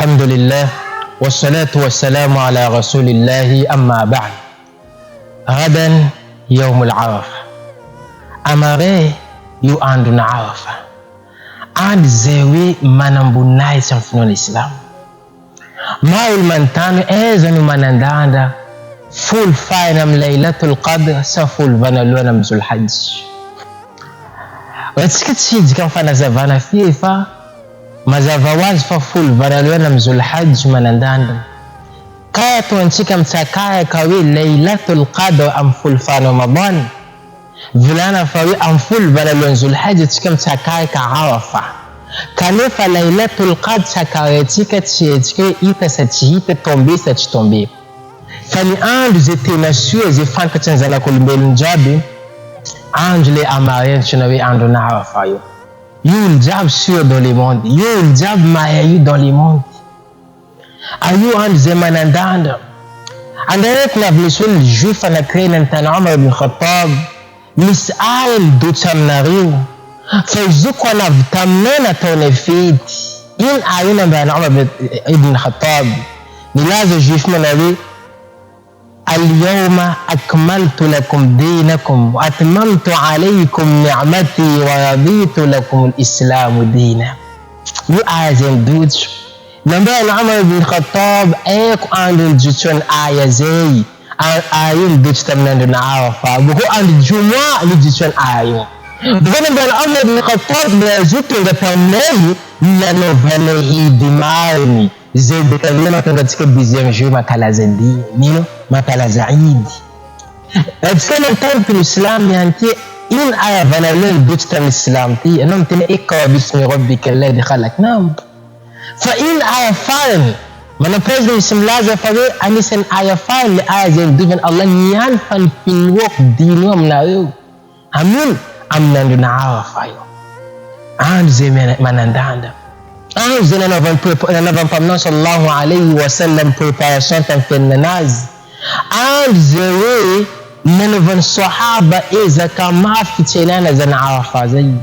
الحمد لله والصلاة والسلام على رسول الله أما بعد. غدا يوم العرفة. Amare yu andu na Arafa. And zewe manambunai samfuno Islam. Maul mantano ezanu manandanda full fainam Laylatul Qadr sa full vanalona mzul hajj. Watsika tsiji kan fana zavana fifa mazavawaz fa full vanalona mzul hajj manandanda. Kaya tuanchika mtakaya kawi Laylatul Qadr am full fana Ramadan. Vilana fawi am full vanalona mzul hajj tikam takaya ka Arafa. Kalefa Laylatul Qadr sakaretika tcheke ita satchita tombe satchitombe. Fani andu zete na sue ze fanka tsanzala kulumbelu njabi andu les amarien tunawe andu na Arafa yo. You jab sûr dans le monde. You jab mayayu dans le monde. Ayu andu ze manandanda. Andarek na vlesul juif na krena ntana Umar ibn Khattab mis'al dutsam nariu. فيزكوا نفتمنا تونفيد إن أعينا بأن عمر ابن الخطاب لازم جيف منوي اليوم أكملت لكم دينكم وأتممت عليكم نعمتي ورضيت لكم الإسلام دينا. يو أعزم دوتش نبأ عمر ابن الخطاب أيكو عند الجتون آية زي آيين دوتش تمنى نعرفها بهو عند الجمعة لجتون آيين. Dukana bwana Umar ibn Khattab bazutu ngatamneni la novale idimani zede kalima katika bizem juu makala za dini nino makala za Eid. Tsana tantu Islam yanti in aya vanalel bujtan Islam ti anam tin ikra bismi rabbika alladhi khalaq nam fa in aya fan mana president ism laza fage anisan aya fan li aya zen duvan Allah nyan fan fil waq dinu amnayo amin amnandu na Arafa yo. Andu ze manandanda. Andu ze nanavan pamna sallallahu alayhi wa sallam preparation tan fennaz. Andu ze we nanavan sahaba eza kama fitenana zan Arafa zai.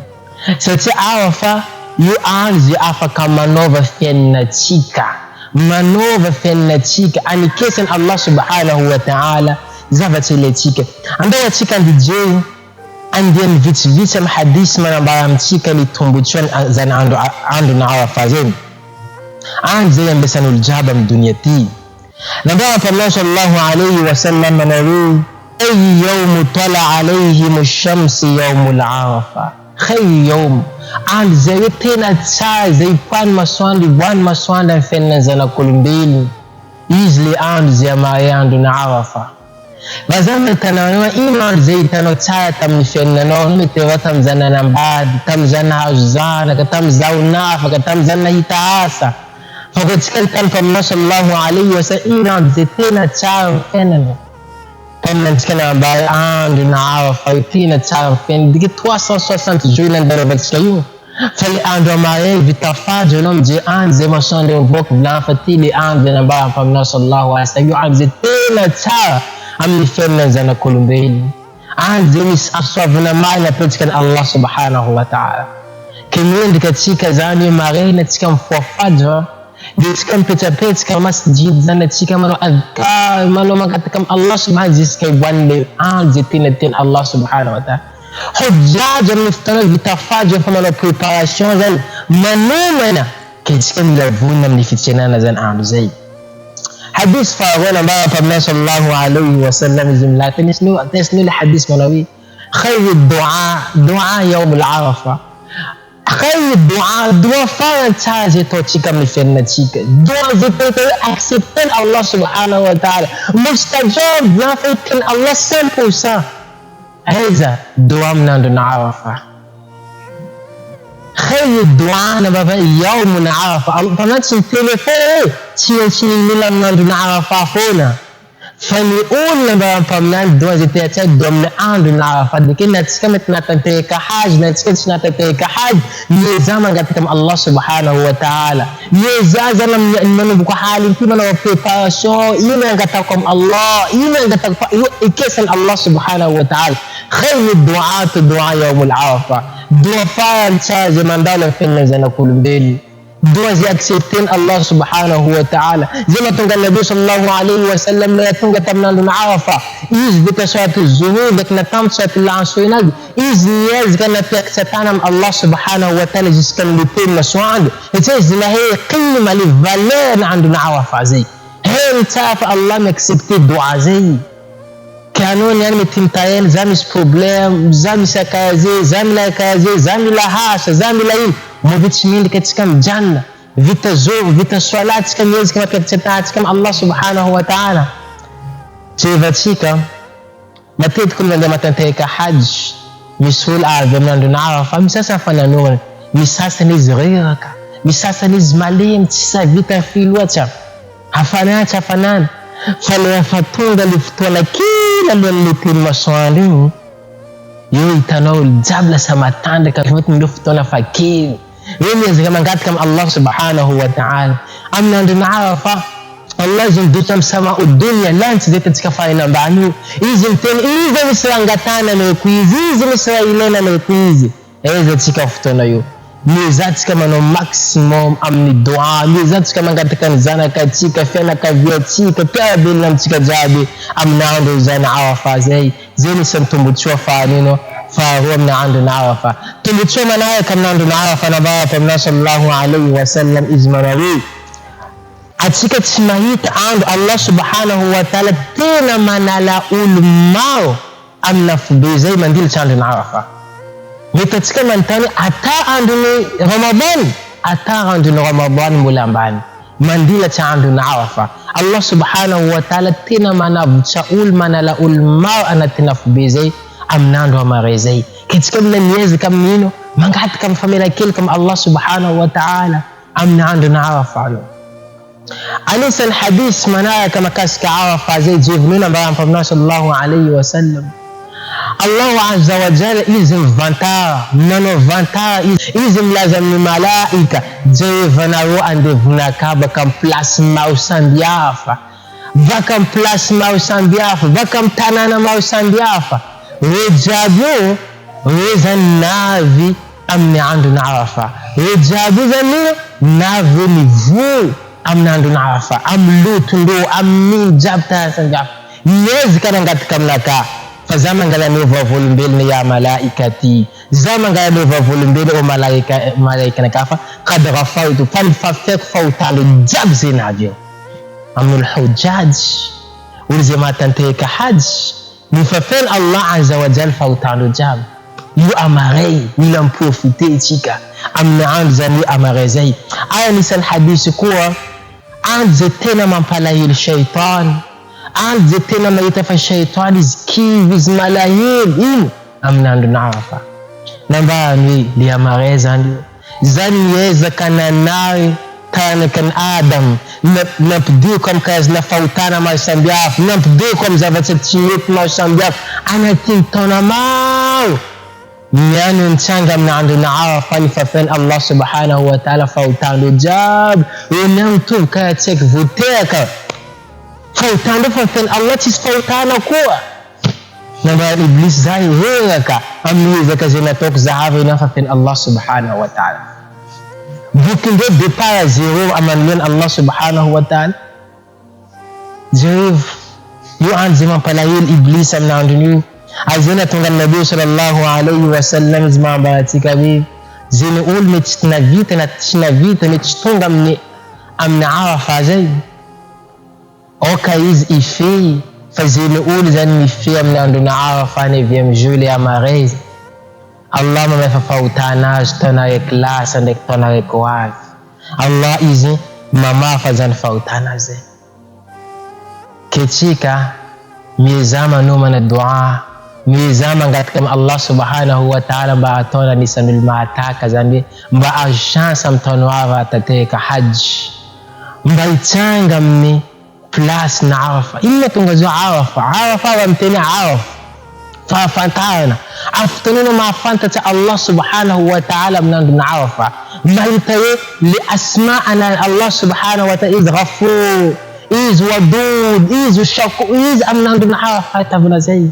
Sati Arafa yu andu ze afa kama nova fennatika. Manova fennatika. Ani kesen Allah subhanahu wa ta'ala zavati letika. Anda watika ndijei andien vitsam hadis manambara mchika litumbuchwan zan andu na Arafa zeni anze mbesanul jaba mdunyati nabaa Allah sallallahu alayhi wa sallam manawi ay yawm tala alayhim ash-shams yawm al-Arafa khay yawm anze tena tsa zaipan maswanda fenna zana kulumbili izli anze amayandu na Arafa. Bazama tanawa iman zaitano tsaya tamnifenna no mitewa tamzana nambad tamzana azana katamzauna fakatamzana hitaasa fakatikan tan sallallahu alayhi wa sallam iman zaitina tsaya fenna tamnantikana bai andu na Arafa itina tsaya fenna digi 360 jours dans le sayu fali andu amaye vitafaje nom je anze masonde vok blan fatili andu na bai sallallahu alayhi wa sallam anze zaitina tsaya amni fenna zana kulumbeli anzemis aswavna maana petikan Allah subhanahu wa ta'ala kimwendi katika zani marena tika mfuafadwa ditika mpeta masjid zana tika mano adhkar mano makatika Allah subhanahu jiska wande anzetina tin Allah subhanahu wa ta'ala hujjaja miftana vitafajwa famano preparation zan manumana katika milavuna mnifitiana zan andu zaidi. حديث فاغونا بقى فبنا صلى الله عليه وسلم زملات تسنو الحديث منوي خير الدعاء دعاء يوم العرفة خير الدعاء فارن تازي توتيكا من فنتيكا دعاء زيتو اكسبتن الله سبحانه وتعالى مستجاب نافذ الله سمبو سا هذا دعاء من عندنا عرفة خير الدعاء نبقى يوم عرفة فماتش التليفون تشيل ملا من عندنا عرفة فونا فنقول نبقى فمنا الدعاء زيتي من عندنا عرفة لكن نتسكمت نتنتهيك حاج نتسكمت نتنتهيك حاج نزاما قتكم الله سبحانه وتعالى نزازنا من بكو حالي في من وفيباشو إيمان قتكم الله إيمان قتكم إكسن الله سبحانه وتعالى خير الدعاء يوم العرفة دعاء فان تشاز من دولة فينا زنا كل بيل dua zi accepten Allah subhanahu wa ta'ala. Zima tunga Nabi sallallahu alaihi wasallam la tunga tamnandu na Arafa iz bika swatu zuhur na tam swatu al-asr iz niyaz kana fiaksatana Allah subhanahu wa ta'ala jiskan litin maswad itiz la hiya qima li valeur andu na Arafa zi hen tafa Allah m'accepter dua zi kanuni yani mitimtayen zamis problem zamis akazi zamila kazi zamila hasha zamila hii mubiti mingi katika mjana vita zuri vita swalati kama yezi kama katika kama Allah subhanahu wa ta'ala chivatika matete kuna ndio matanteka hajj misul ardhi mnando na Arafa misasa fana nuru misasa ni ziraka misasa ni zmalim tisa vita filwacha hafanana fanana fala fatunga liftona kila lilitin maswalini yo itanao jabla samatanda kama tuliftona fakir yeye kama ngati kama Allah subhanahu wa ta'ala amna ndo Arafa Allah zindutam sama udunya lansi zeta tikafaina mbanu hizi mteni hizi misangatana na kuizi hizi misrailena na kuizi eza tikafutona yo ni zati kama no maximum amni dua ni zati kama katika zana katika fena kaviatika tabil na mtika jabi amna ndo zana Arafa zeni santumbuchwa fanino فهو من عندنا عرفة تلتشو من آية كم عندنا عرفة نبايا فمنا صلى الله عليه وسلم إزمنوي أتسيك تسمعيت عند الله سبحانه وتعالى تينا من على علماء أمنا في زي من ديل عندنا عرفة متتسك من تاني أتا عندنا رمضان أتا عندنا رمضان ملامبان من ديل عندنا عرفة الله سبحانه وتعالى تينا من أبتشاول من على علماء أنا تينا في زي amnando wa marezei katika miezi kama nino mangati kama familia kile kama Allah subhanahu wa ta'ala amnando na Arafa alisa alhadith manaya kama kaska Arafa zai jivnuna bayan famna sallallahu alayhi wa sallam Allah azza wa jalla izim vantara nano vantara izim lazam ni malaika jivnaro ande vunakaba kam plasma usambiafa vakam plasma usambiafa vakam tanana mausambiafa رجابو رزان نافي أمني عندنا عرفة رجابو زميل نافي نفو أمني عندنا عرفة أملو تندو أمني جابتا سنجاب يز كان قد كملكا فزمن قال نوفا فولمبيل يا ملائكتي زمن قال نوفا فولمبيل أو ملائكة نكافة قد غفرت فالففك فوتالو جاب زيناجيو أمن الحجاج ولزي تنتهيك حج Mufafel Allah azza wa jal fautano jam yu amarei nilam profite chika amna anzani amarezai aya nisal hadisi kuwa anze tena mampala hil shaitan anze tena maitafa shaitan kiviz malayil amna ndo Arafa namba ni li amareza ndio zani yeza kana nawe kana kan Adam nabdiukum kaz na fautana ma sambiaf nabdiukum zavatiyet ma sambiaf ana tintona mau yani nchanga mna anduna Arafa ni fafen Allah subhanahu wa ta'ala fautano jab unamtum kaya tek vuteka fautano fafen Allah tis fautano kuwa naba iblis zai heka amni zakazina tok zahavi na fafen Allah subhanahu wa ta'ala Bukin de départ à zéro à manuel Allah subhanahu wa ta'ala. J'arrive, yo anzima palayil iblis amna andunu. Azina tunga Nabi sallallahu alayhi wa sallam zima baratika bi. Zini ul mitna vita mittunga mni amna Arafa zay. Oka iz ifi fazini ul zan ifi amna anduna Arafa 9e juillet à Marais. Allah mamefafautana tona class and tona kwaz Allah izi mama fazan fautana ze ketika mizama noma na dua mizama ngatika Allah subhanahu wa ta'ala ba tona nisanul maataka zambi mba agence mtonwava tateka hajj mba itanga mni plus na Arafa illa tungazo Arafa wa mteni Arafa ففانتانا عفتنا مع فانتة الله سبحانه وتعالى من عرفة ما ينتهي لأسماءنا الله سبحانه وتعالى إذ غفور إذ ودود إذ شكور إذ أمنا عرفة تبنا زي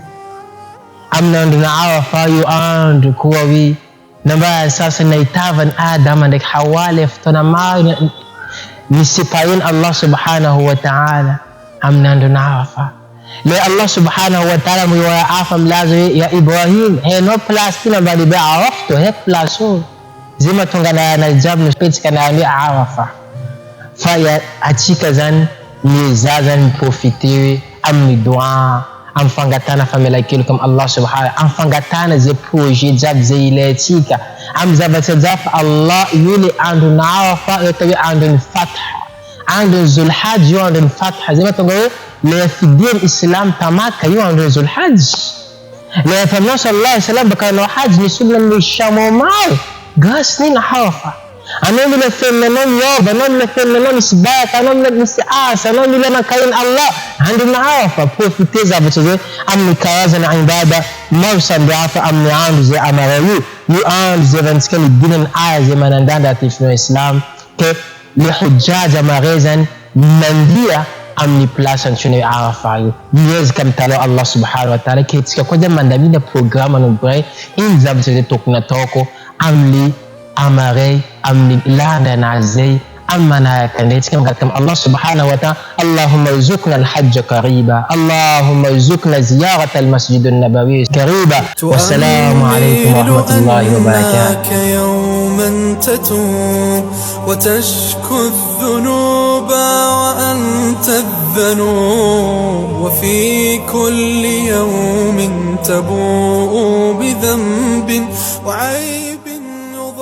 أمنا عرفة يؤند كوي namba sasa naitavan Adam and Hawa leftona ma nisipayin Allah subhanahu wa ta'ala amnando na afa le Allah subhanahu wa ta'ala mwa afa mlazo ya Ibrahim he no plastina bali ba arafto he plaso zima tongana na jabnu page kana ni arafa fa ya achika zan ni zazan profiter amni dua am fangatana famela kile comme Allah subhanahu am fangatana ze projet jab ze iletika am zabata zaf Allah yuli andu na arafa yotawi andu fath andu zulhajj andu fath zima tongo le fidin islam tamaka yu andu zulhajj le fa sallallahu alaihi wasallam bakano hajj ni sunna lishamomai gas ni na arafa anon le fennon yoba non le fennon sibata anon le siasa anon le makain Allah andu na arafa profiter zabata am kawaza na ibada mawsan biafa am ni'am ze amarayu yu an ze vanskali dinin aya ze manandanda tifno islam ke li hujjaja maghazan mandia am ni place antune arafa yu yes kam talo Allah subhanahu wa ta'ala ke tika koja mandamina programa no bray in zabata tokuna toko am li amare am ni landa na zai أمنا كنيت كم قدم الله سبحانه وتعالى اللهم ارزقنا الحج قريبا اللهم ارزقنا زيارة المسجد النبوي قريبا والسلام عليكم ورحمة الله وبركاته يوما تتوب وتشكو الذنوب وأنت الذنوب وفي كل يوم تبوء بذنب وعين